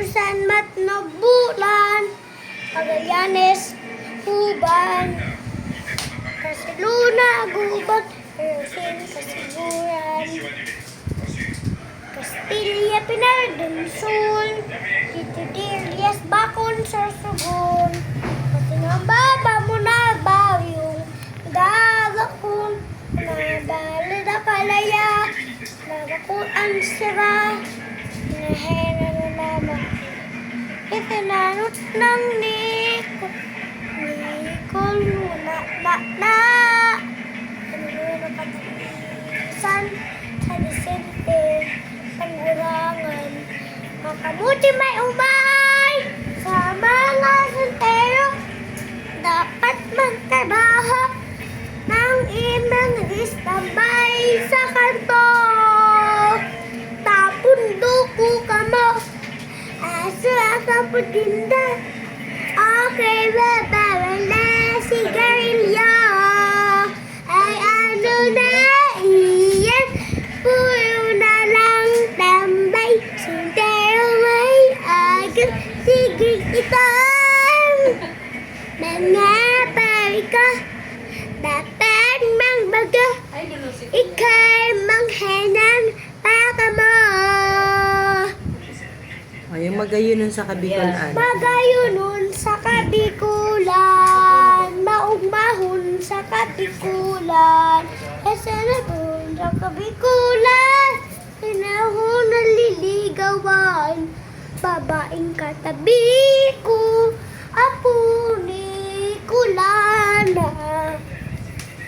Bisan matnog bulan, Magallanes, Uban, Barcelona, Gubat, Ersin, Kasiguran, Castilla, Pinar del Sur, Tito Dilias, Bacon, Sorsogon, pati nga baba mo na ba yung gagakon, nadali na kalaya, nagakuan sira, nahena na naman, itinanot ng Nicol, na, ano patatisan, sa Vicente, Pangurangan, makabuti may umay, sa mga sentero, dapat magtrabaho ng imang istambay sa kanto. Tapon duko ka mo, asa ka po tinda. Okay, baba na sigarilyo. Ay ano na iyan, puro na lang tambay. Sintero may agad, sige itang mga parika. Dapat magbaga, ikay manghenang baka mo. Ay, yung magayunon sa Kabikulan. Magayunon sa Kabikulan, maugmahon sa Kabikulan, esenadon sa Kabikulan, pinahon na liligawan, babaeng katabi ko, apo ni Kulana,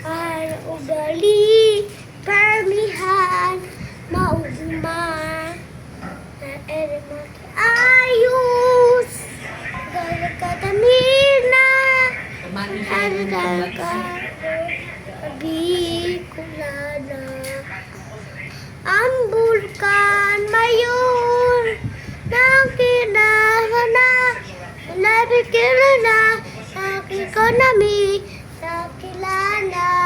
ay ugali, permihan, maugma, na eremat ayos, galing katamina, ang Bicolana, ang bulkan mayon, ng kinahana, nabikira na, ang ekonomi, nakilala.